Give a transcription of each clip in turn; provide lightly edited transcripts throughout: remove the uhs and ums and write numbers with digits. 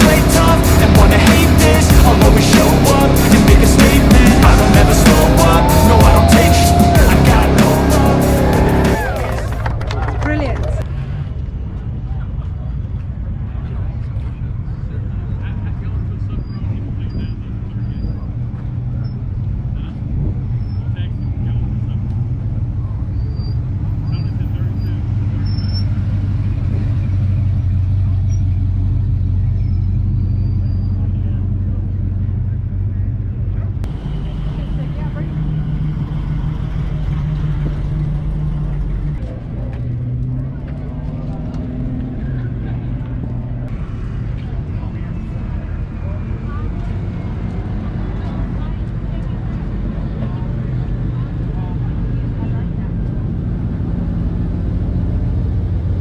play tough and wanna hate this, I'll always show up and make a statement. I don't ever slow up, no I don't take sh**. I got no love. Brilliant.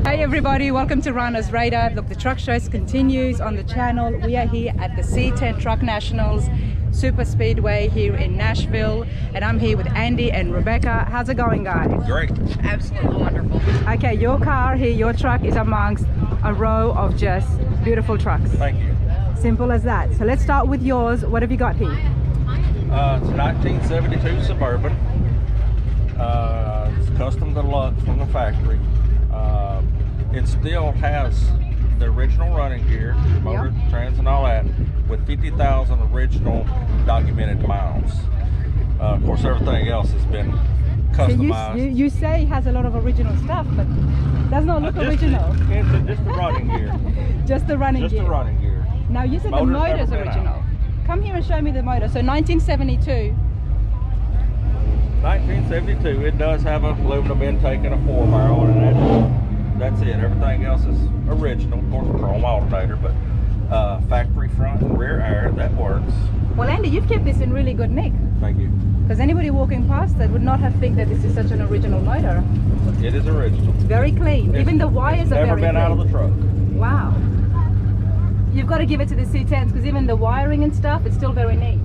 Hey everybody, welcome to Rana's Radar. Look, the truck shows continues on the channel. We are here at the C10 Truck Nationals Super Speedway here in Nashville, and I'm here with Andy and Rebecca. How's it going, guys? Great. Absolutely wonderful. Okay, your car here, your truck is amongst a row of just beautiful trucks. Thank you. Simple as that. So let's start with yours. What have you got here? It's a 1972 Suburban. It's custom deluxe from the factory. It still has the original running gear, motor, trans, and all that, with 50,000 original documented miles. Of course, everything else has been customized. So you say it has a lot of original stuff, but does not look original. Just the running gear. Just the running gear. Just the running gear. Now you said the motor's original. Come here and show me the motor. So 1972. 1972. It does have an aluminum intake and a 4-barrel, and that's it. Everything else is original. Of course, a chrome alternator, but factory front and rear air, that works. Well, Andy, you've kept this in really good nick. Thank you. Because anybody walking past that would not have think that this is such an original motor. It is original. It's very clean. Even the wires are very clean. Never been out of the truck. Wow. You've got to give it to the C10s because even the wiring and stuff, it's still very neat.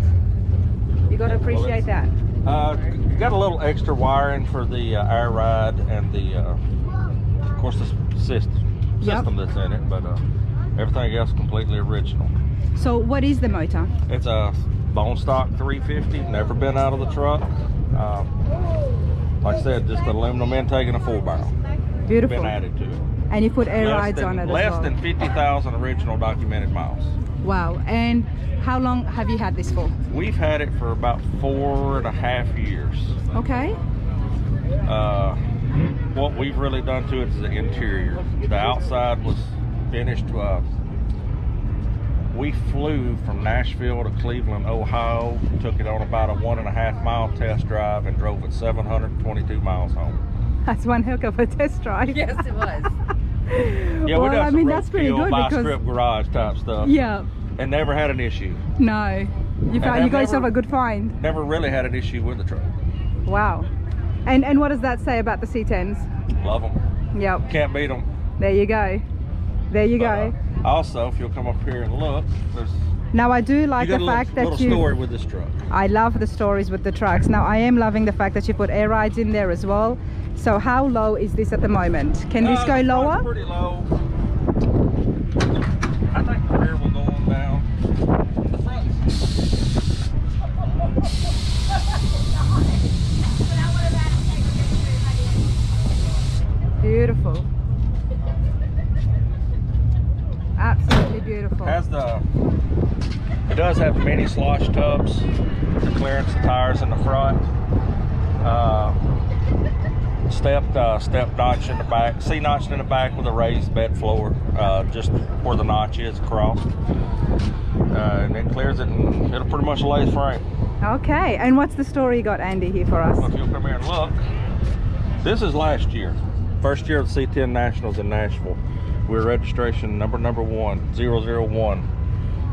You got to appreciate that. You got a little extra wiring for the air ride and the, of course, the system that's in it, but everything else completely original. So what is the motor? It's a bone stock 350, never been out of the truck. Like I said, just an aluminum intake and a 4-barrel. Beautiful. Been added to it. And you put air rides on it as well. Less than 50,000 original documented miles. Wow. And how long have you had this for? We've had it for about 4.5 years. Okay. What we've really done to it is the interior. The outside was finished. We flew from Nashville to Cleveland, Ohio, took it on about a 1.5-mile test drive and drove it 722 miles home. That's one heck of a test drive. Yes, it was. Yeah, well, I mean, that's pretty good by because script garage type stuff. Yeah. And never had an issue. No. You got yourself a good find. Never really had an issue with the truck. Wow. And what does that say about the C10s? Love them. Yep. Can't beat them. There you go. There you go. Also, if you'll come up here and look, there's now I do like the fact that you story with this truck. I love the stories with the trucks. Now I am loving the fact that you put air rides in there as well. So how low is this at the moment? Can this go lower? Pretty low. I think the rear will go on down. The front. Beautiful. Absolutely beautiful. It does have mini slosh tubs to clearance the tires in the front. Step notch in the back, C-notch in the back with a raised bed floor, just where the notch is across. And it clears it, and it'll pretty much lay frame. Okay, and what's the story you got, Andy, here for us? Well, if you'll come here and look, this is last year. First year of the C10 Nationals in Nashville. We're registration number 1, 001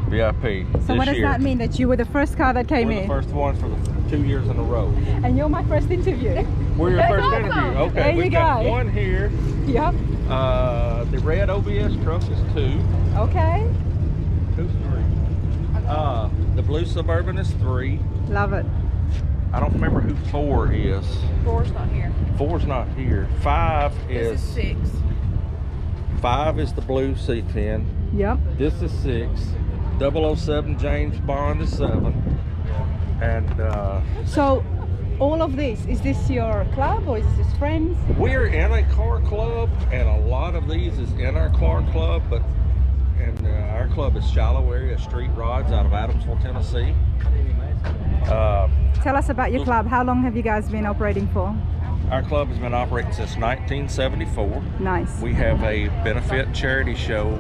VIP. So what does that mean, that you were the first car that came in? We're the first one for the 2 years in a row. And you're my first interview. We're your first interview. Okay, there you we've got one here. Yep. The red OBS truck is 2. Okay. Who's 3? The blue Suburban is 3. Love it. I don't remember who 4 is. 4's not here. 4's not here. 5 This is 6. 5 is the blue C10. Yep. This is 6. 007 James Bond is 7. And So all of this, is this your club or is this friends? we're in a car club, and a lot of these is in our car club, but our club is Shallow Area Street Rods out of Adamsville, Tennessee. Tell us about your club. How long have you guys been operating for? Our club has been operating since 1974. Nice. We have a benefit charity show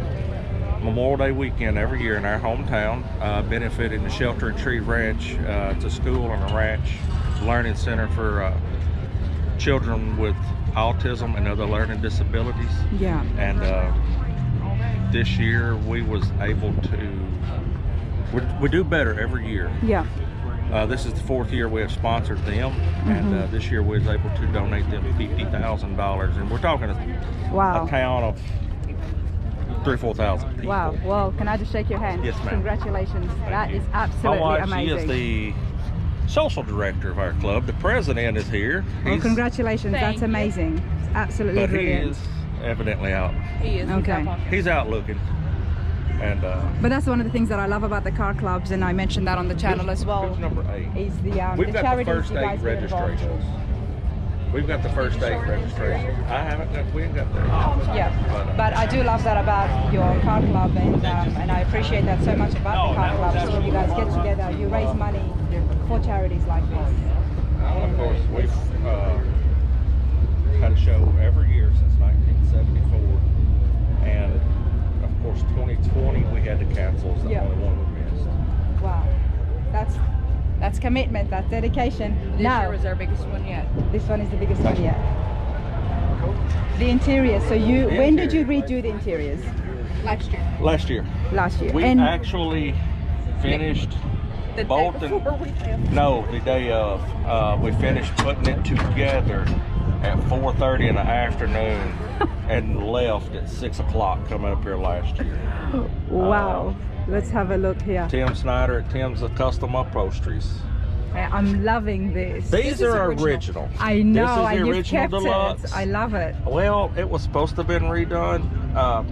Memorial Day weekend every year in our hometown, benefiting the Shelter and Tree Ranch. It's a school and a ranch learning center for children with autism and other learning disabilities. Yeah. And this year we was able to, we do better every year. Yeah. This is the 4th year we have sponsored them, and this year we was able to donate them $50,000, and we're talking Wow. a town of 3,000 or 4,000 people. Wow. Well, can I just shake your hand? Yes, ma'am. Congratulations. That is My absolutely wife, amazing. she is the social director of our club. The president is here. Well, He's- congratulations. Thank That's you. amazing. It's absolutely but he brilliant. is evidently out. He is. Okay. He's out looking, and But that's one of the things that I love about the car clubs, and I mentioned that on the channel as well. who's number 8? Is the We've got the charities first you 8 guys get involved in. registrations. We've got the first 8 registrations. We ain't got that. Yeah, but I do love that about your car club, and I appreciate that so much about the car club. So when you guys get together, you raise money for charities like this. Of course, we've had a show every year since 1974, and of course 2020 we had to cancel. It's the Yeah. only one we missed. Wow, that's commitment, that's dedication. This Now, year was our biggest one yet. this one is the biggest one yet. The interiors. So when did you redo the interiors? Last year. Last year, Last year. we And actually finished The both day and before we left. no, the day of. We finished putting it together at 4:30 in the afternoon and left at 6 o'clock coming up here last year. wow, let's have a look here. Tim Snyder at Tim's Custom Upholsteries. I'm loving this. These are original. I know, This is and the you've original kept deluxe. it. I love it. Well, it was supposed to have been redone. Of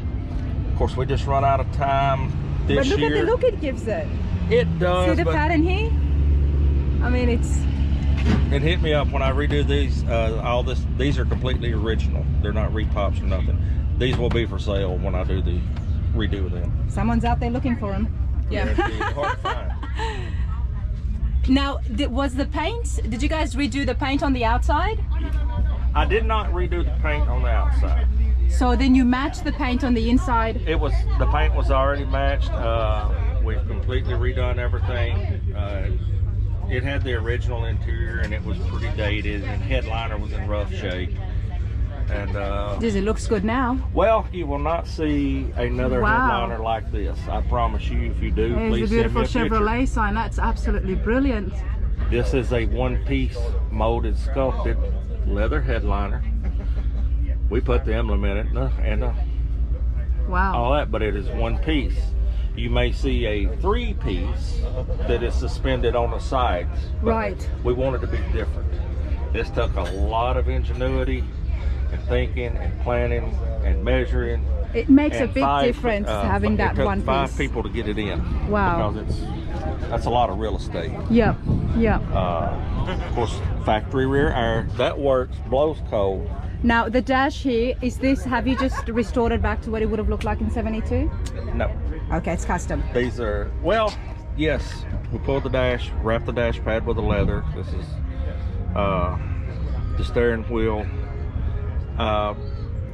course, we just run out of time this But look year. at the look it gives it. It does, See the but pattern here? I mean, it's it hit me up when I redo these. All this, these are completely original. They're not retops or nothing. These will be for sale when I do the redo of them. someone's out there looking for them. Yeah. Guaranteed. Hard to find. Now, was the paint? Did you guys redo the paint on the outside? I did not redo the paint on the outside. So then you matched the paint on the inside. It was, the paint was already matched. We've completely redone everything. It had the original interior, and it was pretty dated, and headliner was in rough shape. And Does it looks good now? well, you will not see another Wow. headliner like this. I promise you. If you do, There's please a beautiful send me a picture. Chevrolet sign. That's absolutely brilliant. This is a one-piece molded, sculpted leather headliner. We put the emblem in it and Wow. all that, but it is one piece. You may see a 3-piece that is suspended on the sides. but Right. We want it to be different. This took a lot of ingenuity and thinking and planning and measuring. It makes a and big difference having that it took one 5 piece. people to get it in. Wow. Because that's a lot of real estate. Yep. Yep. Of course, factory rear air, that works, blows cold. Now the dash here, is this, have you just restored it back to what it would have looked like in 72? No, Okay, it's custom. these are, well, yes, we pulled the dash, wrapped the dash pad with the leather. This is the steering wheel.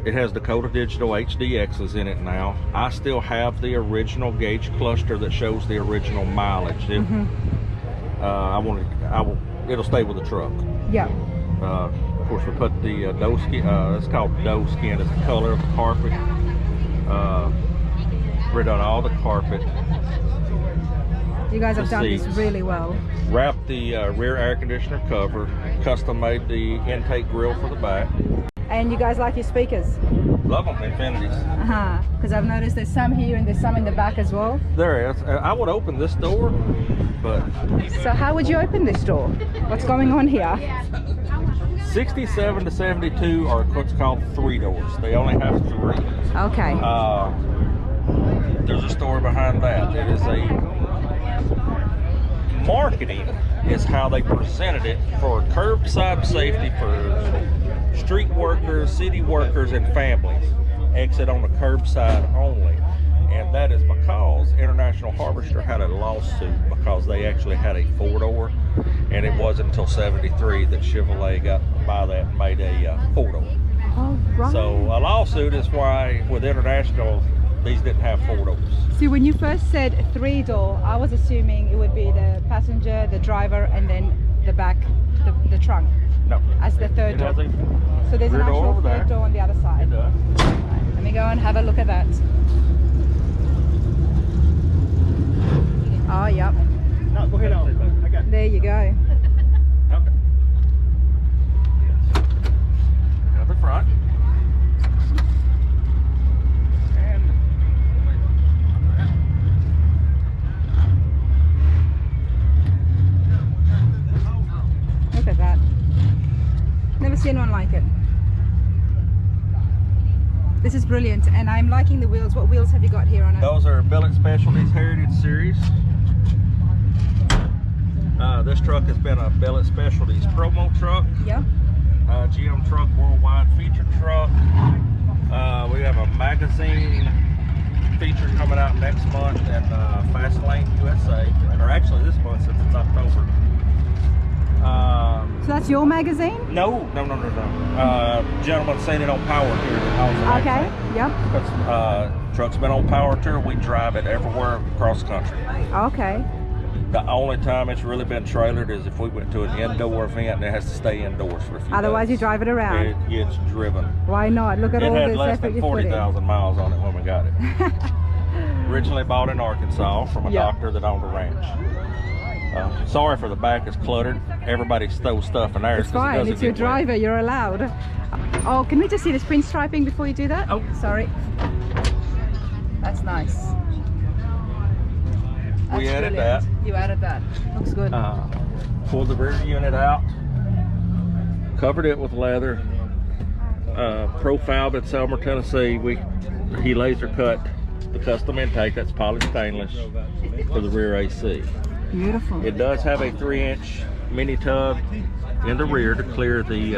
It has Dakota Digital HDXs in it now. I still have the original gauge cluster that shows the original mileage. It'll stay with the truck. Yeah. Of course, we put the doe skin. It's called doe skin. It's the color of the carpet. Redone all the carpet. You guys have The done this seats. really well. Wrapped the rear air conditioner cover. Custom made the intake grill for the back. And you guys like your speakers? Love them, Infinities. Because I've noticed there's some here and there's some in the back as well. There is. I would open this door, but So how would you open this door? What's going on here? 67 to 72 are what's called 3 doors. They only have 3. Okay. behind that. It is a marketing is how they presented it for curbside safety for street workers, city workers, and families. Exit on the curbside only. And that is because International Harvester had a lawsuit because they actually had a 4-door, and it wasn't until '73 that Chevrolet got by that and made a 4-door. Oh, right. So a lawsuit is why with International these didn't have 4 doors. See, when you first said 3-door, I was assuming it would be the passenger, the driver, and then the back, the trunk, No, as the third it door. has a So there's an rear door actual over there. third door on the other side. It does. Let me go and have a look at that. Oh, yep. No, go ahead on. I got it. There you go. Okay. At the front. And Look at that. Never seen one like it. This is brilliant, and I'm liking the wheels. What wheels have you got here on it? those are Billet Specialties Heritage Series. This truck has been a Billet Specialties promo truck, Yeah. GM truck, worldwide feature truck. We have a magazine feature coming out next month in Fast Lane USA, or actually this month since it's October. So that's your magazine? No. Gentleman seen it on Power Tour. Okay. Yep. Because truck's been on Power Tour, we drive it everywhere across the country. Okay. The only time it's really been trailered is if we went to an indoor event and it has to stay indoors for a few Otherwise, days. you drive it around. It gets driven. Why not? Look at It all had this less effort than you put in. 40,000 miles on it when we got it. Originally bought in Arkansas from a Yeah. doctor that owned a ranch. Sorry for the back, it's cluttered. Everybody throws stuff in there. It's fine. It's your driver. You're allowed. Oh, can we just see this print striping before you do that? Oh. Sorry. That's nice. We That's added brilliant. that. You added that. Looks good. Pulled the rear unit out, covered it with leather, profiled in Selmer, Tennessee. He laser cut the custom intake, that's polished stainless, for the rear AC. Beautiful. It does have a 3-inch mini tub in the rear to clear the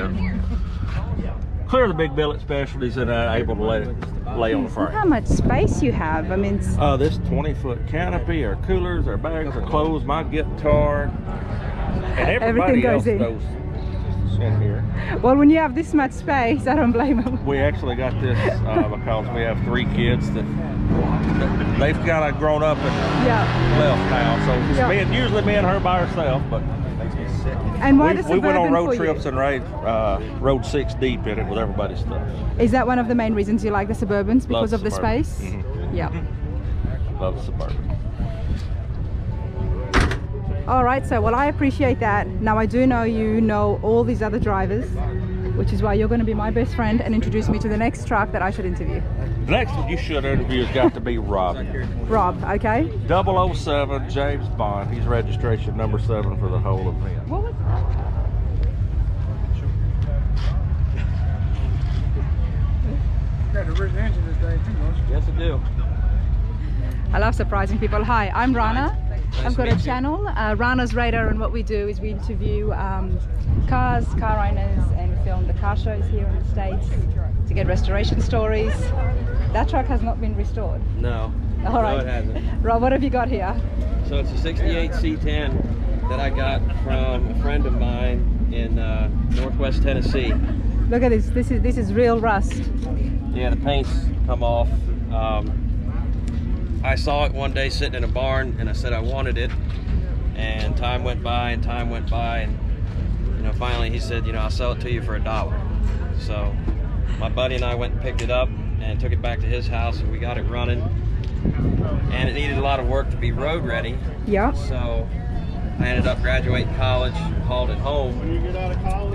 big Billet Specialties and able to let it lay on the Look how frame. much space you have. I mean, it's, This 20-foot canopy, our coolers, our bags, our clothes, my guitar, and everybody Everything else goes in. goes in here. well, when you have this much space, I don't blame them. We actually got this because we have 3 kids that they've kind of grown up and Yeah. left now. So it's Yeah. usually me and her by herself, but And why we the went on Suburban road for trips you? and rode 6 deep in it with everybody's stuff. Is that one of the main reasons you like the Suburbans? Because of the Suburban. space? Mhm. Yeah. Love the Suburban. All right, so well, I appreciate that. Now I do know you know all these other drivers, which is why you're going to be my best friend and introduce me to the next truck that I should interview. The next one you should interview has got to be Rodney. Rob, okay? 007 James Bond. He's registration number 7 for the whole event. What was Got a written engine today, too, don't you? Yes, I do. I love surprising people. Hi, I'm Rana. I've got a channel, Rana's Radar, and what we do is we interview cars, car owners, and we film the car shows here in the States to get restoration stories. That truck has not been restored. No. All right. No, it hasn't. Rob, what have you got here? So it's a 68 C10 that I got from a friend of mine in Northwest Tennessee. Look at this. This is real rust. Yeah, the paint's come off. I saw it one day sitting in a barn, and I said I wanted it. And time went by, and time went by, and finally he said, I'll sell it to you for $1. So my buddy and I went and picked it up and took it back to his house, and we got it running. And it needed a lot of work to be road ready. Yeah. So I ended up graduating college, hauled it home,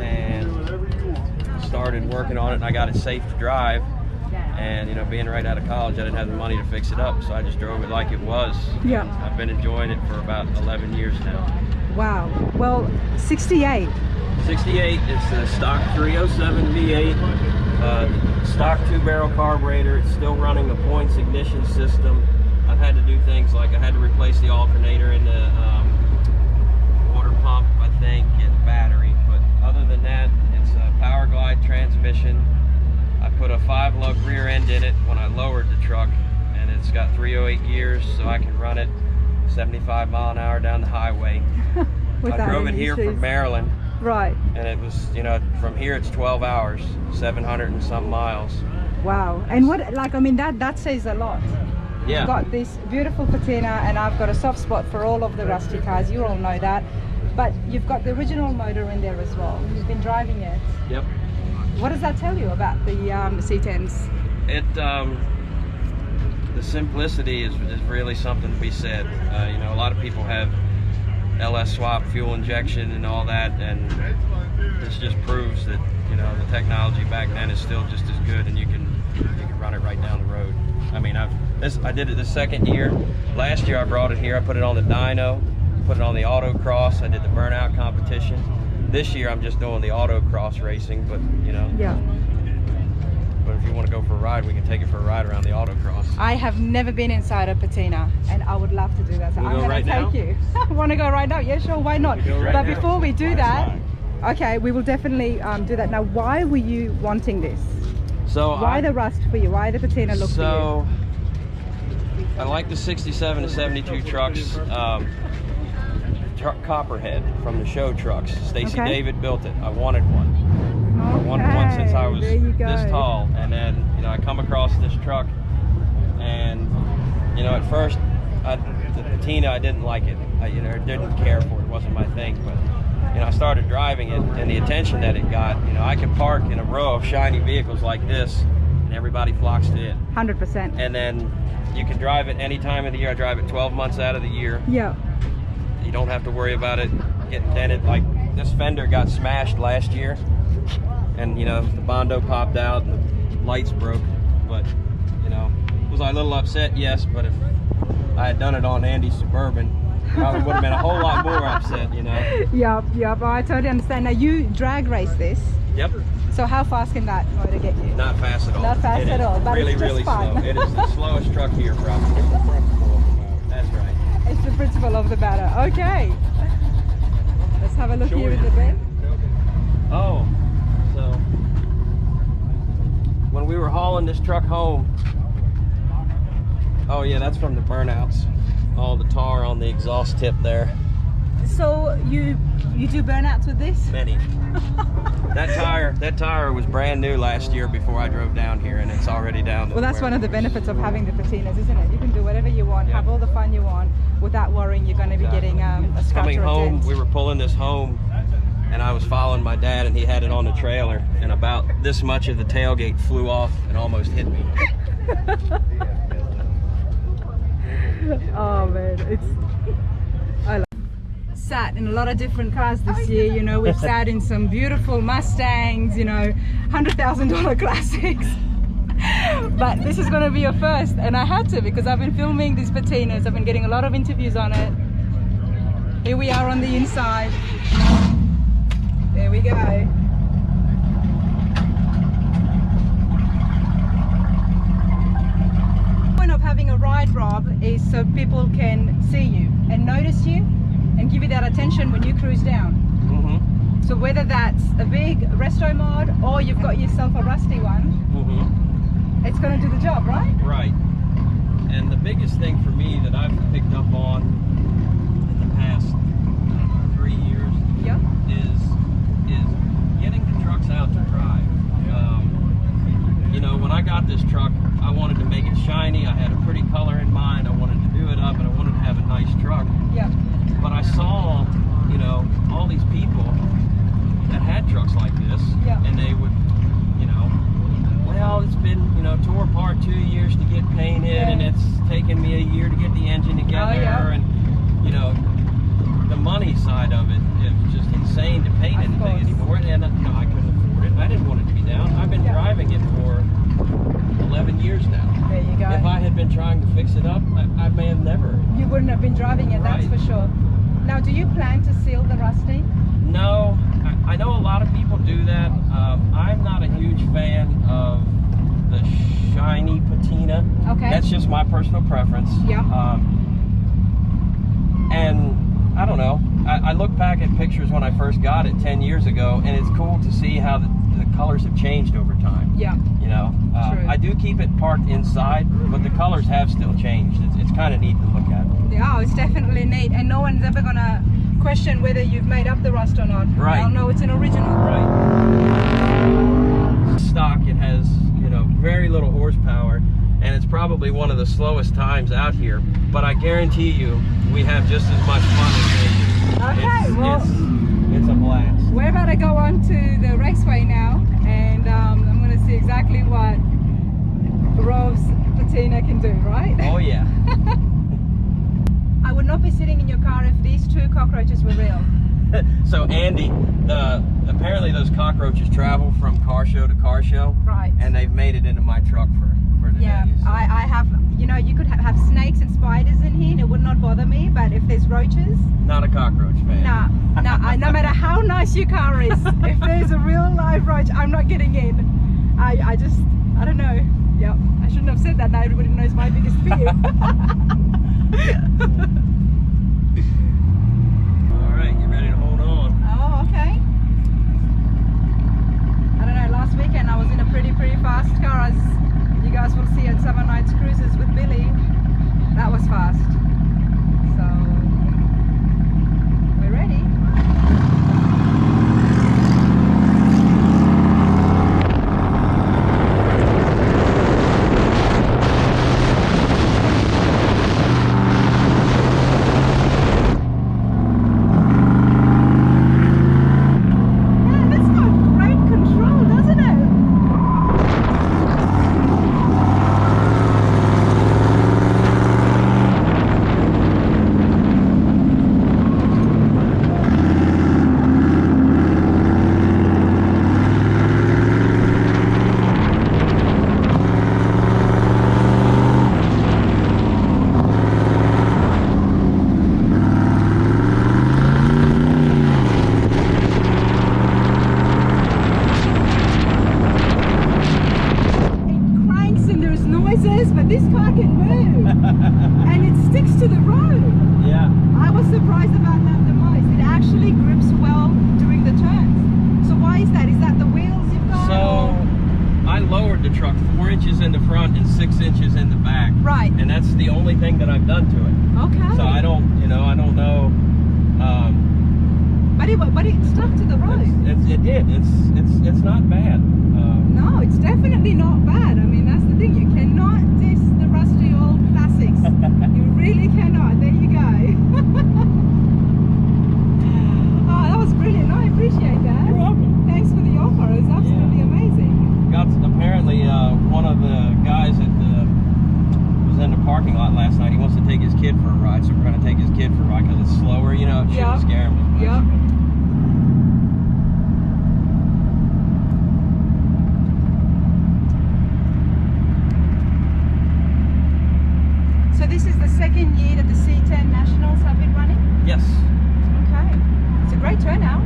and started working on it, and I got it safe to drive. And being right out of college, I didn't have the money to fix it up, so I just drove it like it was. Yeah. I've been enjoying it for about 11 years now. Wow. Well, 68. 68, it's a stock 307 V8, stock 2-barrel carburetor. It's still running a points ignition system. I've had to do things like I had to replace the alternator in the water pump, I think, and battery. But other than that, it's a power glide transmission. I put a 5-lug rear end in it when I lowered the truck, and it's got 308 gears, so I can run it 75 mile an hour down the highway. I drove it here from Maryland. Right. And it was, you know, from here it's 12 hours, 700 and some miles. Wow. And what, like, I mean, that says a lot. Yeah. You've got this beautiful Patina, and I've got a soft spot for all of the rusty cars. You all know that. But you've got the original motor in there as well. You've been driving it. Yep. What does that tell you about the C10s? It, the simplicity is really something to be said. You know, a lot of people have LS swap, fuel injection, and all that, and this just proves that, you know, the technology back then is still just as good, and you can run it right down the road. I mean, I did it the second year. Last year I brought it here. I put it on the dyno, put it on the autocross. I did the burnout competition. This year I'm just doing the autocross racing, but you know. Yeah. But if you want to go for a ride, we can take it for a ride around the autocross. I have never been inside a Patina, and I would love to do that. So I'm going to take you. Want to go right now? Yeah, sure. Why not? But before we do that, okay, we will definitely do that. Now, why were you wanting this? So why the rust for you? Why the Patina look for you? So I like the 67 to 72 trucks. Copperhead from the show trucks. Stacy David built it. I wanted one. I wanted one since I was this tall, and then, you know, I come across this truck, and, you know, at first the Patina, I didn't like it. You know, didn't care for it. It wasn't my thing. But, you know, I started driving it, and the attention that it got. You know, I can park in a row of shiny vehicles like this, and everybody flocks to it. 100%. And then you can drive it any time of the year. I drive it 12 months out of the year. Yeah. You don't have to worry about it getting dented. Like this fender got smashed last year, and you know, the Bondo popped out and the lights broke. But you know, was I a little upset? Yes, but if I had done it on Andy's Suburban, I probably would have been a whole lot more upset, you know. Yep, I totally understand. Now you drag race this. Yep. So how fast can that motor get you? Not fast at all. Not fast at all, but really, it's just really fun. slow. It is the slowest truck here, probably. That's right. It's the principle of the matter. Okay. Let's have a look here in the bed. Oh, so when we were hauling this truck home, oh yeah, that's from the burnouts. All the tar on the exhaust tip there. So you do burnouts with this? Many. That tire was brand new last year before I drove down here, and it's already down to Well, that's one of the benefits of having the Patinas, isn't it? You can do whatever you want, have all the fun you want, without worrying you're going to be getting a scratch Coming or a home, dent. we were pulling this home, and I was following my dad, and he had it on the trailer, and about this much of the tailgate flew off and almost hit me. Oh man, I love sat in a lot of different cars this year. You know, we've sat in some beautiful Mustangs, you know, $100,000 classics. But this is going to be a first, and I had to, because I've been filming these Patinas. I've been getting a lot of interviews on it. Here we are on the inside. There we go. The point of having a ride, Rob, is so people can see you and notice you and give you that attention when you cruise down. Mm-hmm. So whether that's a big resto mod or you've got yourself a rusty one, it's going to do the job, right? Right. And the biggest thing for me that I've picked up on in the past 3 years is getting the trucks out to drive. You know, when I got this truck, I wanted to make it shiny. I had a pretty color in mind. I wanted to do it up, and I wanted to have a nice truck. Yeah. But I saw, you know, all these people that had trucks like this, and they would, you know, well, it's been, you know, tore apart 2 years to get painted, and it's taken me a year to get the engine together, and, you know, the money side of it is just insane to paint anything anymore, and, you know, I couldn't afford it. I didn't want it to be down. I've been driving it for 11 years now. There you go. If I had been trying to fix it up, I may have never. You wouldn't have been driving it, that's for sure. Now, do you plan to seal the rusty? No, I know a lot of people do that. I'm not a huge fan of the shiny patina. Okay. That's just my personal preference. Yeah. And I don't know, I look back at pictures when I first got it 10 years ago, and it's cool to see how the colors have changed over time. Yeah. You know, True. I do keep it parked inside, but the colors have still changed. It's kind of neat to look at. Yeah, it's definitely neat, and no one's ever gonna question whether you've made up the rust or not. Right. They'll know it's an original. Right. Stock, it has, you know, very little horsepower, and it's probably one of the slowest times out here, but I guarantee you we have just as much fun as they do. Okay, well, it's a blast. we're about to go on to the raceway now, and I'm going to see exactly what Rob's Patina can do, right? Oh yeah. I would not be sitting in your car if these two cockroaches were real. So Andy, apparently those cockroaches travel from car show to car show, Right. and they've made it into my truck for today. Yeah, so. I have, you know, you could have snakes and spiders in here and it would not bother me, but if there's roaches, Not a cockroach fan. no matter how nice your car is, if there's a real live roach, I'm not getting in. I don't know. Yep, I shouldn't have said that. Now everybody knows my biggest fear. All right, you ready to hold on? Oh, okay. I don't know, last weekend I was in a pretty fast car, as you guys will see at Summer Nights Cruises with Billy. That was fast. So, we're ready. Yeah, that's got great control, doesn't it? It cranks and there's noises, but this car can move and it sticks to the road. Yeah. I was surprised about that the most. It actually grips well during the turns. So why is that? Is that the wheels you've got? So I lowered the truck 4 inches in the front and 6 inches in the back. Right. And that's the only thing that I've done to it. Okay. So I don't know. But it stuck to the road. It did. It's not bad. No, it's definitely not bad. I mean, that's the thing. You cannot diss the rusty old classics. You really cannot. There you go. Oh, that was brilliant. I appreciate that. You're welcome. Thanks for the offer. It's absolutely amazing. Got apparently one of the guys that was in the parking lot last night. He wants to take his kid for a ride, so we're going to take his kid for a ride because it's slower. You know, it shouldn't Yep. scare him as much. Yep. So this is the second year that the C10 Nationals have been running? Yes. Okay. It's a great turnout.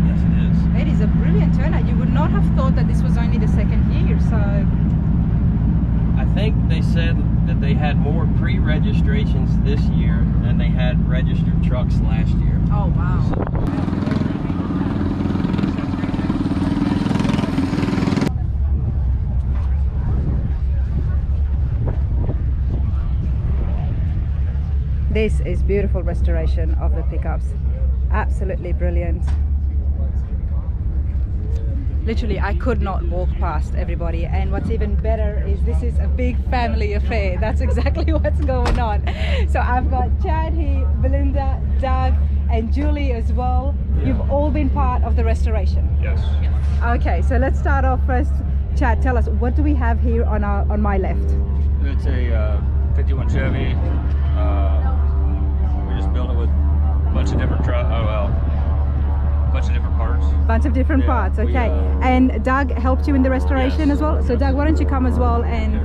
Yes, it is. It is a brilliant turnout. You would not have thought that this was only the second year, so I think they said that they had more pre-registrations this year than they had registered trucks last year. oh wow. This is beautiful restoration of the pickups. Absolutely brilliant. Literally, I could not walk past everybody, and what's even better is this is a big family affair. That's exactly what's going on. So I've got Chad here, Belinda, Doug, and Julie as well. You've all been part of the restoration. Yes. Okay, so let's start off first. Chad, tell us, what do we have here on my left? It's a 51 Chevy. We just built it with a bunch of different bunch of different parts. Bunch of different Yeah, parts, we, okay. And Doug helped you in the restoration Yes, as well? So yes. Doug, why don't you come as well, and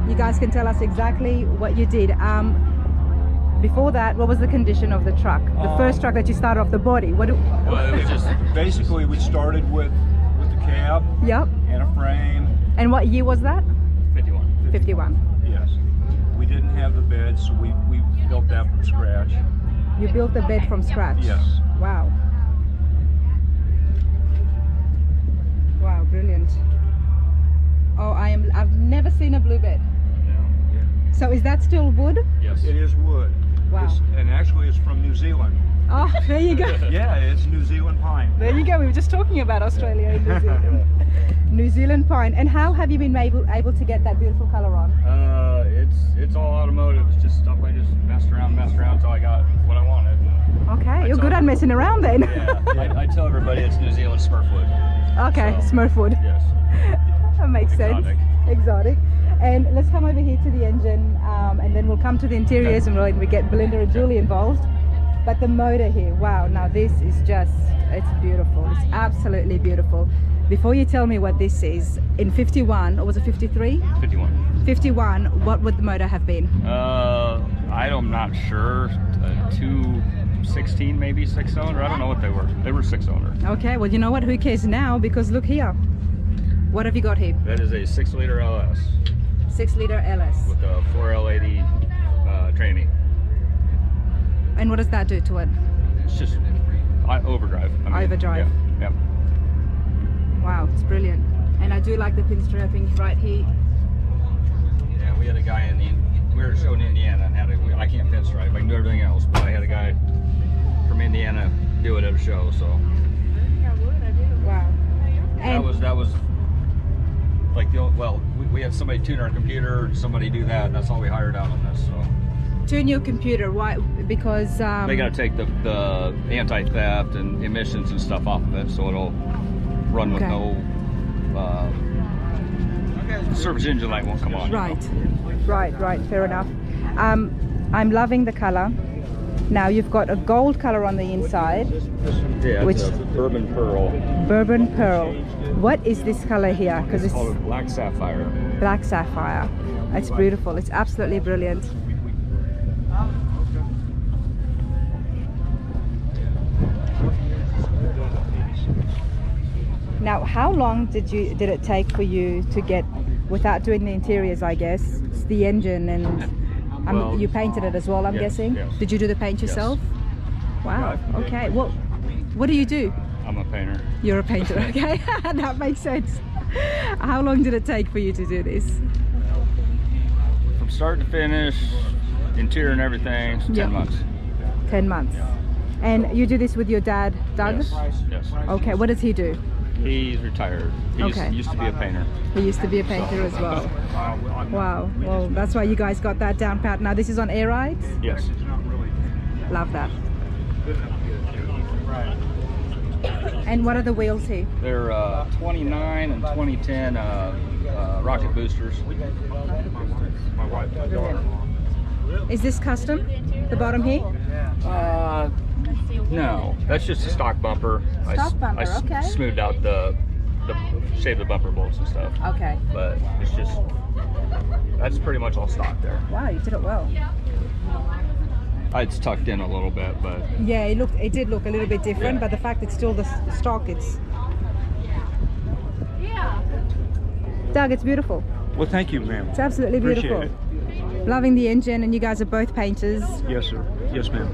you guys can tell us exactly what you did. Before that, what was the condition of the truck? The first truck that you started off, the body. What? Well, it was just Basically, we started with the cab Yep. and a frame. And what year was that? 51. 51. Yes. We didn't have the bed, so we built that from scratch. You built the bed from scratch? Yes. Wow. Wow, brilliant. Oh, I've never seen a blue bed. So is that still wood? Yes. It is wood. Wow. And actually it's from New Zealand. Oh, there you go. Yeah, it's New Zealand pine. There you go. We were just talking about Australia and New Zealand. New Zealand pine. And how have you been able to get that beautiful color on? It's all automotive. It's just stuff I just messed around until I got what I wanted. Okay, you're good at messing around then. Yeah. I tell everybody it's New Zealand Smurfwood. Okay, So, Smurfwood. Yes. That makes Exotic. sense. Exotic. And let's come over here to the engine, and then we'll come to the interiors and we get Belinda and Julie involved. But the motor here, wow, now this is just, it's beautiful. It's absolutely beautiful. Before you tell me what this is, in 51, or was it 53? 51. 51, what would the motor have been? I'm not sure. 216 maybe, 6-cylinder. I don't know what they were. They were 6-cylinder. Okay, well, you know what? Who cares now? Because look here. What have you got here? That is a 6-liter LS 6-liter LS. with a 4L80 tranny. And what does that do to it? It's just overdrive. Overdrive. Yeah. Wow, it's brilliant. And I do like the pinstriping right here. Yeah, we had a guy we were showing Indiana and I can't pinstripe. I can do everything else, but I had a guy from Indiana do it at a show, so. Wow. And That was like we had somebody tune our computer, somebody do that, and that's all we hired out on this. So tune your computer. Why? Because they got to take the anti-theft and emissions and stuff off of it, so it'll run with Okay. no service engine light won't come on. right, fair enough. I'm loving the color. Now you've got a gold color on the inside, Yeah, Which- it's a bourbon pearl. bourbon pearl. What is this color here? Because It's it's called a black sapphire. black sapphire. It's beautiful. It's absolutely brilliant. Now, how long did it take for you to get, without doing the interiors, I guess, it's the engine and Well, you painted it as well, I'm yes, guessing? yes. Did you do the paint Yes. yourself? Wow, Yeah. okay. Well, what do you do? I'm a painter. You're a painter, okay? That makes sense. How long did it take for you to do this? From start to finish, interior and everything, 10 Yeah. months. 10 months. And you do this with your dad, Doug? Yes. Okay, what does he do? He's retired. He Okay. used to be a painter. He used to be a painter as well. Wow, well, that's why you guys got that down pat. Now this is on air rides? Yes. Love that. And what are the wheels here? They're 29 and 2010 rocket boosters. Brilliant. Is this custom? The bottom here? No, that's just a stock bumper. Stock bumper, okay. Smoothed out the shaved the bumper bolts and stuff. Okay. But it's just, that's pretty much all stock there. Wow, you did it well. It's tucked in a little bit, but Yeah, it did look a little bit different, Yeah. but the fact it's still the stock, it's... Doug, it's beautiful. Well, thank you, ma'am. It's absolutely beautiful. Appreciate Loving the engine, and you guys are both painters. Yes, sir. Yes, ma'am.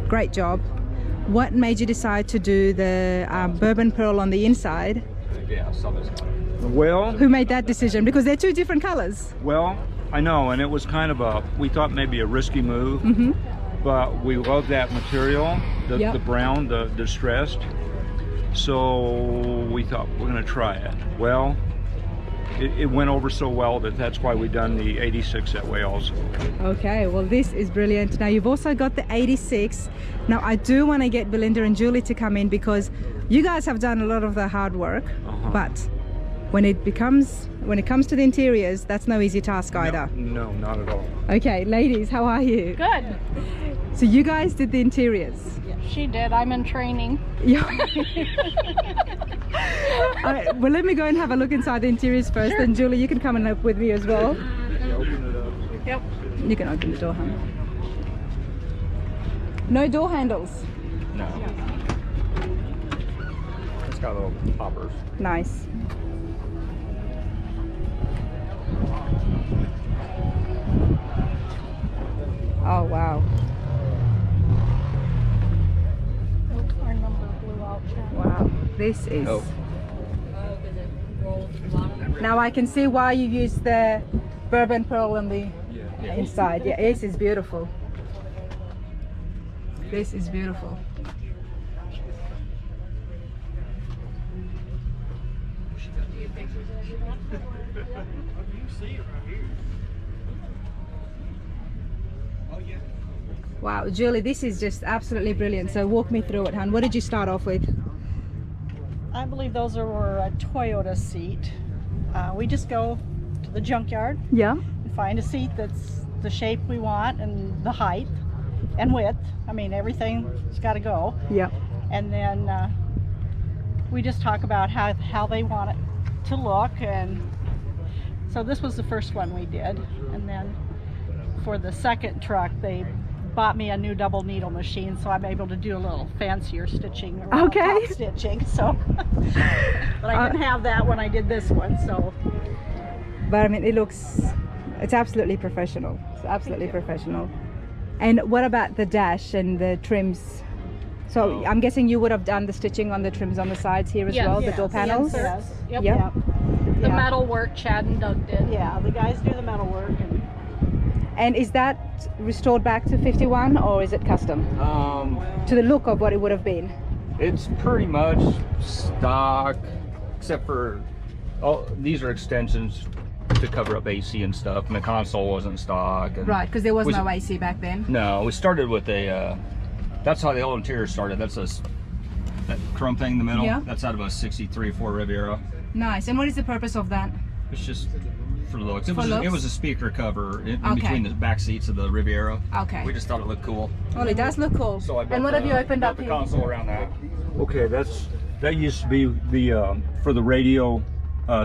Great job. What made you decide to do the bourbon pearl on the inside? yeah, some is. Well, Who made that decision? Because they're two different colors. I know, and it was kind of we thought maybe a risky move, but we love that material, Yep. the brown, the distressed. So we thought we're going to try it. Well, it went over so well that's why we done the 86 that way also. Okay, well this is brilliant. Now you've also got the 86. Now I do want to get Belinda and Julie to come in because you guys have done a lot of the hard work, but when it comes to the interiors, that's no easy task either. No, not at all. Okay, ladies, how are you? Good. So you guys did the interiors. She did. I'm in training. Yeah. Well, let me go and have a look inside the interiors first, and Julie, you can come and help with me as well. Yep. You can open the door, honey. No door handles. No. It's got little poppers. Nice. Oh wow. Wow, this is. Oh. Now I can see why you use the bourbon pearl on the inside. Yeah, this is beautiful. This is beautiful. Wow, Julie, this is just absolutely brilliant. So walk me through it, hon. What did you start off with? I believe those were a Toyota seat. We just go to the junkyard Yeah. and find a seat that's the shape we want and the height and width. I mean, everything's got to go. Yeah. And then we just talk about how they want it to look. And so this was the first one we did. And then for the second truck, they bought me a new double needle machine, so I'm able to do a little fancier stitching. Okay. Top stitching. So, but I didn't have that when I did this one. So, But I mean, it's absolutely professional. It's absolutely professional. And what about the dash and the trims? So I'm guessing you would have done the stitching on the trims on the sides here as Yes. well, the Yes. door panels? yes, Yep. Yeah. The Yeah. metal work Chad and Doug did. Yeah, the guys do the metal work. And is that restored back to 51 or is it custom? To the look of what it would have been? It's pretty much stock, except for these are extensions to cover up AC and stuff, and the console wasn't stock. And Right, because there was no AC back then. No, we started with a. That's how the old interior started. That's that chrome thing in the middle. Yeah. That's out of a '63 Ford Riviera. Nice. And what is the purpose of that? It's just for looks. It For was looks? it was a speaker cover in Okay. between the back seats of the Riviera. Okay. We just thought it looked cool. Well, it does look cool. So I built And what have you opened built up the here? console around that. Okay, that used to be the for the radio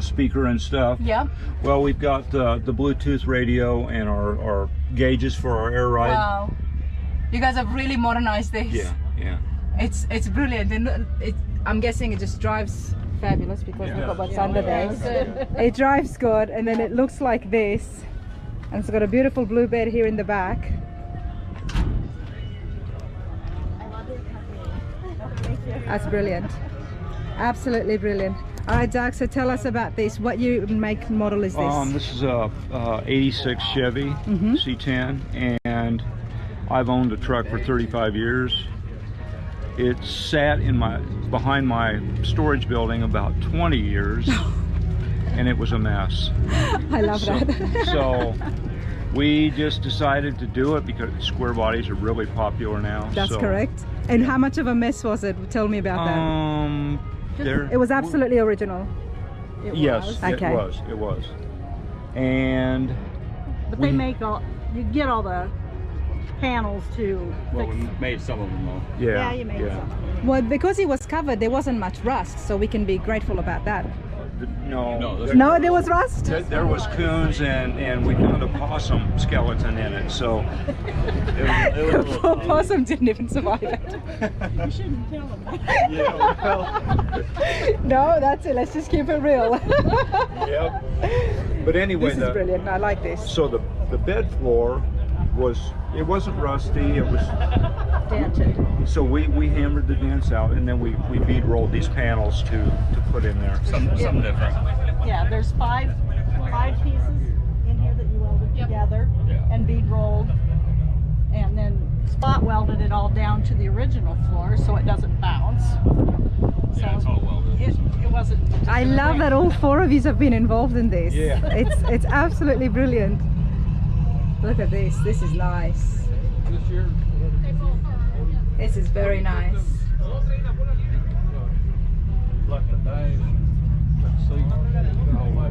speaker and stuff. Yeah. Well, we've got the Bluetooth radio and our gauges for our air ride. Wow. You guys have really modernized this. Yeah, yeah. It's brilliant. And I'm guessing it just drives fabulous because look at what's under there. It drives good, and then it looks like this. And it's got a beautiful blue bed here in the back. That's brilliant. Absolutely brilliant. All right, Doug, so tell us about this. What you make model is this? This is a 86 Chevy C10, and I've owned the truck for 35 years. It sat behind my storage building about 20 years, and it was a mess. I love that. So we just decided to do it because square bodies are really popular now. That's so, correct. And how much of a mess was it? Tell me about that. It was absolutely original. Yes, Okay. it was. And But they make you get all the panels to Well, fix. we made some of them though. Yeah, you made some. Well, because it was covered, there wasn't much rust, so we can be grateful about that. No, No, there was rust? there was coons, and we found a possum skeleton in it, so it was Poor possum didn't even survive it. You shouldn't tell them that. No, that's it. Let's just keep it real. Yep. But anyway, This is brilliant. I like this. so the bed floor wasn't rusty. It was Dented. so we hammered the dents out, and then we bead rolled these panels to put in there. Something different. Yeah, there's five pieces in here that you welded together Yeah. and bead rolled, and then spot welded it all down to the original floor so it doesn't bounce. Yeah, it's all welded. It wasn't. I love that all four of you have been involved in this. Yeah. It's absolutely brilliant. Look at this. This is nice. This is very nice. Like the dash, that seat,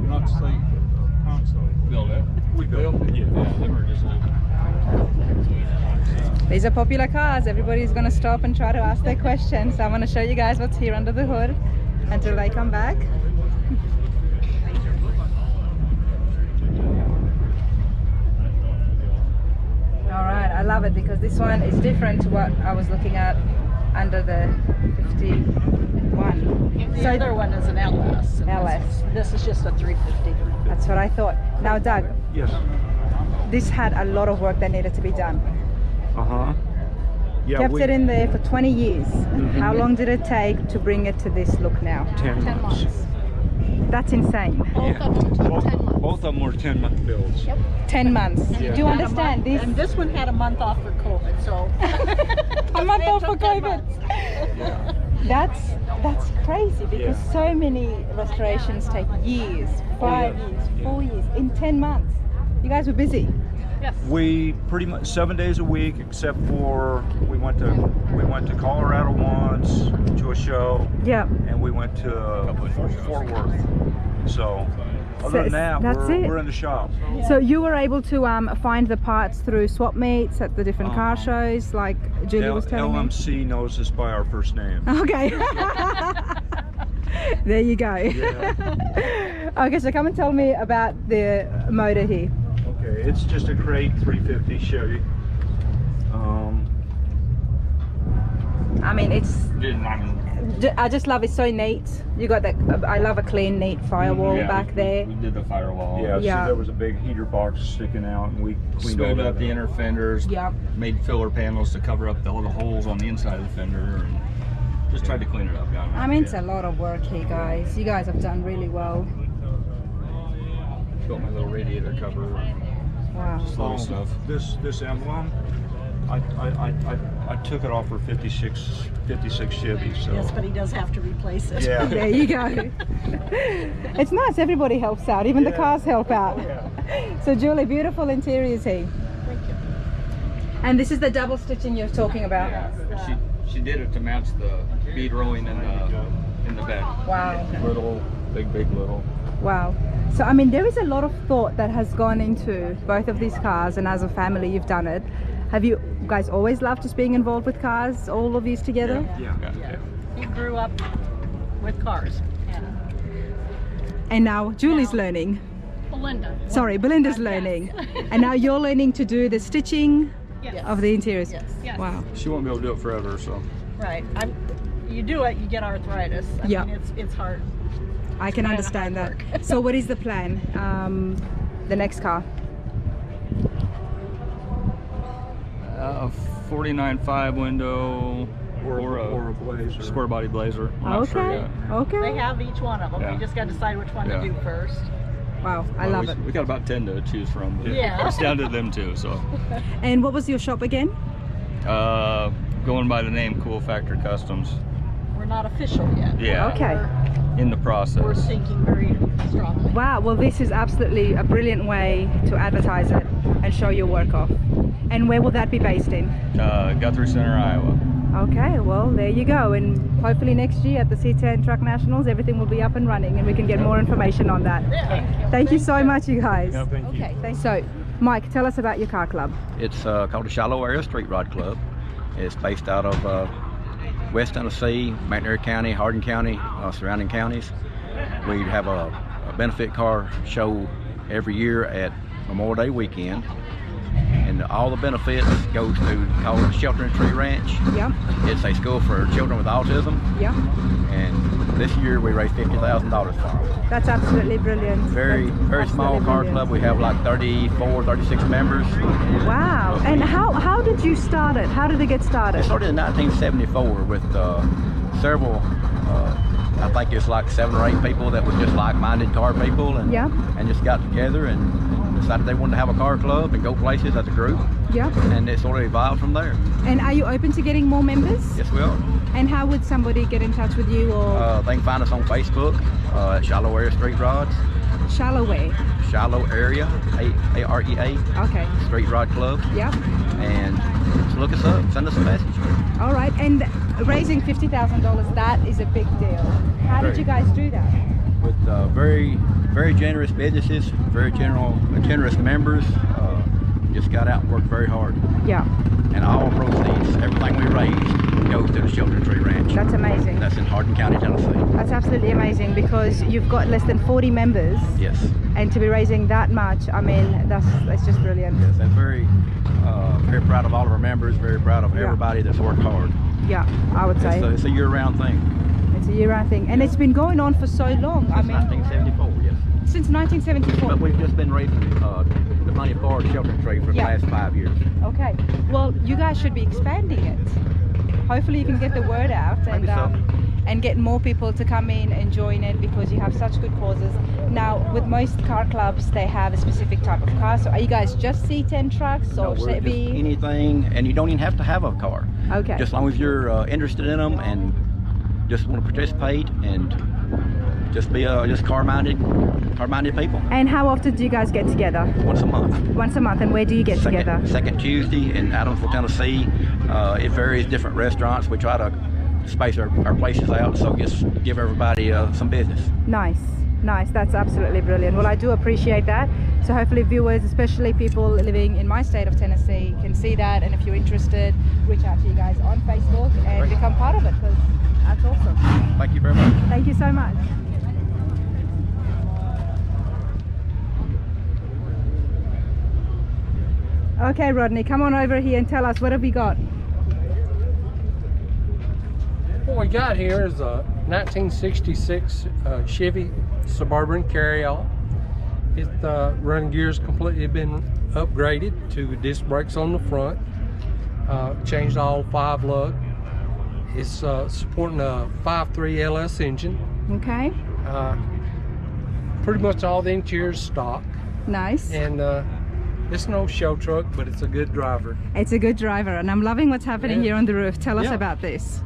not seat, but console. Build it. We built it. Yeah, they were just These are popular cars. Everybody's going to stop and try to ask their questions. So I'm going to show you guys what's here under the hood until they come back. All right, I love it because this one is different to what I was looking at under the 51. The other one is an LS. and LS. This is just a 350. That's what I thought. Now, Doug, Yes. this had a lot of work that needed to be done. Yeah, Yeah, Kept we- it in there for 20 years. How long did it take to bring it to this look now? 10 months. That's insane. Yeah. Both of them were 10-month builds. 10 months. Yeah. Do you understand this? And this one had a month off for COVID, so. A month off for It took 10 COVID. months. Yeah. That's crazy because Yeah. so many restorations take years, 5 yeah. years, Yeah. 4 years, in 10 months. You guys were busy. Yes. We pretty much 7 days a week, except for we went to Colorado once to a show, Yeah. and we went to Fort Worth. So other than that, that's it. we're in the shop. So you were able to find the parts through swap meets at the different car shows, like Julie was telling me? LMC knows us by our first name. Okay. There you go. Yeah. Okay, so come and tell me about the motor here. Okay, it's just a crate 350 Chevy. I mean, I I just love it, so neat. You got that, I love a clean, neat firewall back there. We did the firewall. Yeah, Yeah. see, there was a big heater box sticking out, and we cleaned all Smoothed that up the out. inner fenders. Yeah. Made filler panels to cover up all the holes on the inside of the fender, and just tried to clean it up. I mean, it's a lot of work here, guys. You guys have done really well. Built my little radiator cover. Wow. Just little stuff. This emblem, I took it off for 56 Chevy. So Yes, but he does have to replace it. yeah. There you go. It's nice, everybody helps out, even the Yeah. cars help out. So Julie, beautiful interiors here. Thank you. And this is the double stitching you're talking about. Yeah. She did it to match the bead rowing in the bed. Wow. Little, big, little. Wow. So I mean, there is a lot of thought that has gone into both of these cars, and as a family you've done it. Have you guys always loved just being involved with cars, all of these together? Yeah. Yeah. He grew up with cars. And now Julie's learning. Belinda. Sorry, Belinda's Yes. learning. And now you're learning to do the stitching Yes. of the interiors. Yes. Wow. She won't be able to do it forever, so. Right. You do it, you get arthritis. I Yeah. mean, it's hard. I can Kinda understand that. hard So what is the plan? The next car? 49.5 window or a Blazer. square body Blazer. I'm not sure Okay. yet. Okay. They have each one of them. Yeah. You just got to decide which one Yeah. to do first. Wow, I Well, love it. we got about 10 to choose from. But Yeah. It's down to them too, so. And what was your shop again? Going by the name Cool Factor Customs. We're not official yet. Yeah. Okay. In the We're process. thinking very strongly. Wow, well this is absolutely a brilliant way to advertise it and show your work off. And where will that be based in? Guthrie Center, Iowa. Okay, well there you go, and hopefully next year at the C10 Truck Nationals everything will be up and running and we can get more information on that. Thank you so much, you guys. Yeah, thank you. Okay, thanks. So Mike, tell us about your car club. It's called the Shallow Area Street Rod Club. It's based out of West Tennessee, McNair County, Hardin County, surrounding counties. We have a benefit car show every year at Memorial Day weekend, and all the benefits goes to called Shelter and Tree Ranch. Yeah, It's a school for children with autism, yeah, and this year we raised $50,000 for them. that's absolutely brilliant. Very That's small absolutely car brilliant. club. We have like 34, 36 members. Wow, and how did you start it? How did it get started? It started in 1974 with several, I think it's like 7 or 8 people that were just like-minded car people, and Yeah. and just got together and decided they wanted to have a car club and go places as a group, Yeah, and it sort of evolved from there. and are you open to getting more members? Yes, we are. And how would somebody get in touch with you, or They can find us on Facebook at Shallow Area Street Rods, Shallow Way? Shallow Area, A-R-E-A, Okay, Street Rod Club, yeah. and just look us up, send us a message. All right, and raising $50,000, that is a big deal. How did you guys do that? With very generous businesses, very generous members. Just got out and worked very hard, Yeah, and all proceeds, everything we raise, goes to the Shelter Tree Ranch. that's amazing. That's in Hardin County, Tennessee. That's absolutely amazing because you've got less than 40 members, Yes, and to be raising that much, I mean, that's just brilliant. yes, and very proud of all of our members. Very proud of Yeah. everybody that's worked hard. Yeah, I would say It's a year-round thing. it's a year-round thing, and it's been going on for so long. I Since mean, 1974, yes. since 1974. But we've just been raising the the money for a sheltering tree for the Yeah. last 5 years. Okay. Well, you guys should be expanding it. Hopefully you can get the word out and Maybe so. and get more people to come in and join it, because you have such good causes. Now, with most car clubs, they have a specific type of car. So are you guys just C10 trucks No, or we're just Chevy? anything, and you don't even have to have a car. Okay. Just as long as you're interested in them and just want to participate and just be just car-minded people. And how often do you guys get together? Once a month. Once a month. And where do you get together? Second Tuesday in Adamsville, Tennessee. It varies different restaurants. We try to space our places out, so just give everybody some business. Nice. That's absolutely brilliant. Well, I do appreciate that. So hopefully viewers, especially people living in my state of Tennessee, can see that. And if you're interested, reach out to you guys on Facebook and become part of it, because that's awesome. Thank you very much. Thank you so much. Okay, Rodney, come on over here and tell us, what have we got? What we got here is a 1966 Chevy Suburban carryall. It running gears completely been upgraded to disc brakes on the front. Changed all 5 lug. It's supporting a 5.3 LS engine. Okay. Pretty much all the interior is stock. Nice. And it's no show truck, but it's a good driver. It's a good driver, and I'm loving what's happening here on the roof. Tell us about this.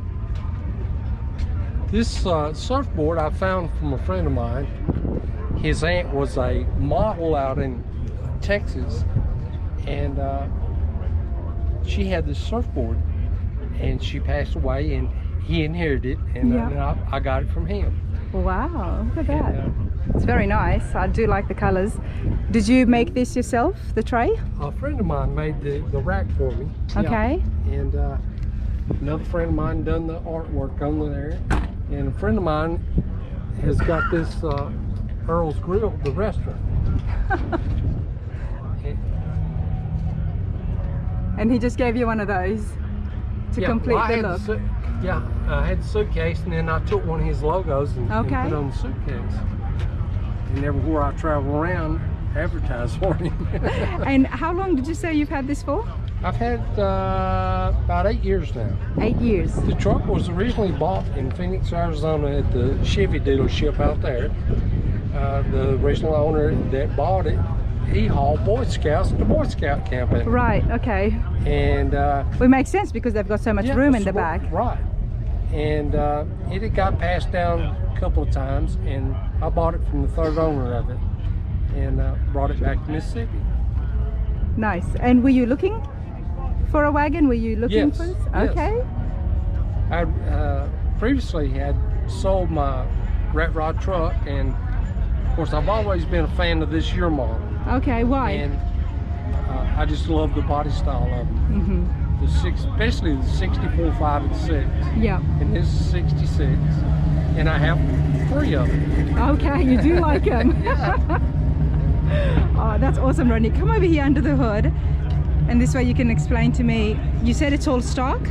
This surfboard I found from a friend of mine. His aunt was a model out in Texas, and she had this surfboard, and she passed away, and he inherited it, and I got it from him. Wow, look at that. It's very nice. I do like the colors. Did you make this yourself, the tray? A friend of mine made the rack for me. Okay. And another friend of mine done the artwork on there. And a friend of mine has got this Earl's Grill, the restaurant. And he just gave you one of those to complete the look. I had the suitcase, and then I took one of his logos and put it on the suitcase. And everywhere I travel around, advertise for him. And how long did you say you've had this for? I've had about 8 years now. 8 years. The truck was originally bought in Phoenix, Arizona at the Chevy dealership out there. The original owner that bought it, he hauled Boy Scouts to Boy Scout camping. Right, okay. And well, it makes sense because they've got so much room in the back. Right. And it had got passed down a couple of times, and I bought it from the third owner of it and brought it back to Mississippi. Nice. And were you looking for a wagon? Were you looking for this? Okay. I previously had sold my rat rod truck, and of course I've always been a fan of this year model. Okay, why? And I just love the body style of them. Especially the 64, 5, and 6. Yeah. And this is 66, and I have 3 of them. Okay, you do like them. Oh, that's awesome, Rodney. Come over here under the hood, and this way you can explain to me. You said it's all stock?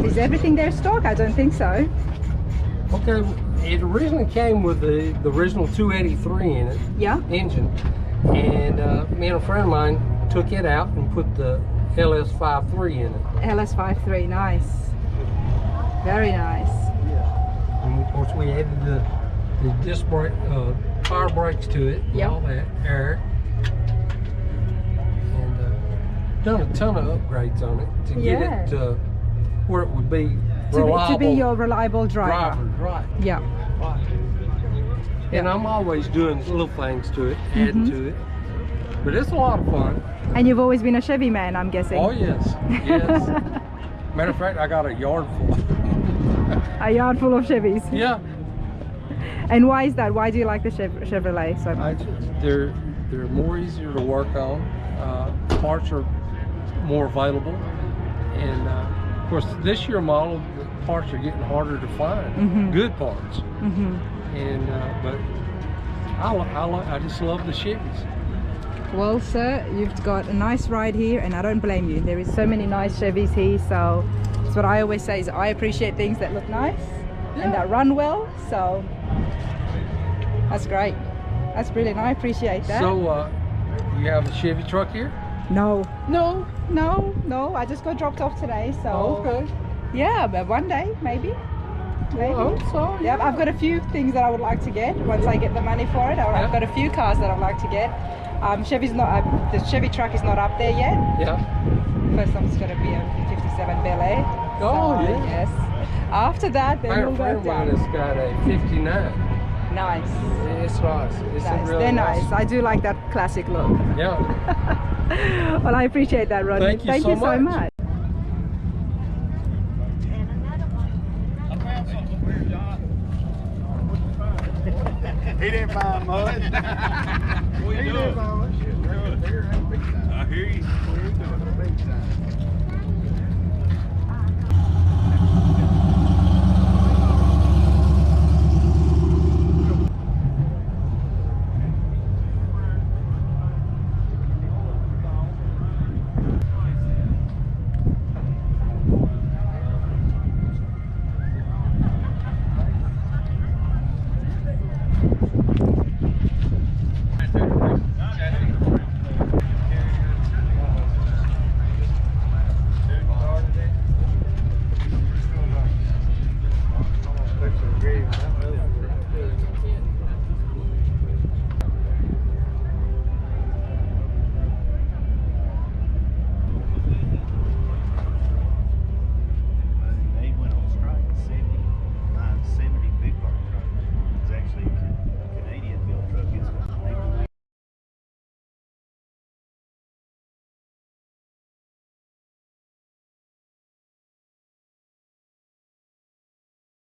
Is everything there stock? I don't think so. Okay, it originally came with the original 283 in it. Yeah. Engine. And me and a friend of mine took it out and put the LS53 in it. LS53, nice. Very nice. Yeah. And of course we added the disc brake, power brakes to it, and all that, air. And done a ton of upgrades on it to get it to where it would be reliable. To be your reliable driver. Right. Yeah. Right. And I'm always doing little things to it, adding to it. But it's a lot of fun. And you've always been a Chevy man, I'm guessing. Oh, yes. Yes. Matter of fact, I got a yard full. A yard full of Chevys. Yeah. And why is that? Why do you like the Chevrolet so much? They're more easier to work on. Parts are more available. And of course, this year model, the parts are getting harder to find. Good parts. And but I just love the Chevys. Well, sir, you've got a nice ride here, and I don't blame you. There is so many nice Chevys here, so that's what I always say is I appreciate things that look nice and that run well. So that's great. That's brilliant. I appreciate that. So, you have a Chevy truck here? No. No. No. I just got dropped off today, so. Oh, okay. Yeah, but one day, maybe. Maybe. I hope so. Yeah, I've got a few things that I would like to get once I get the money for it. Or I've got a few cars that I'd like to get. Chevy's not. The Chevy truck is not up there yet. Yeah. First one's gonna be a 57 Bel Air. Oh, so, yeah. Yes. After that, then A we'll friend go of mine down. has got a 59. Nice. It's nice. It's a Nice. really They're nice. I do like that classic look. Yeah. Well, I appreciate that, Rodney. Thank you so much. He didn't find mud. He didn't find much. I hear you.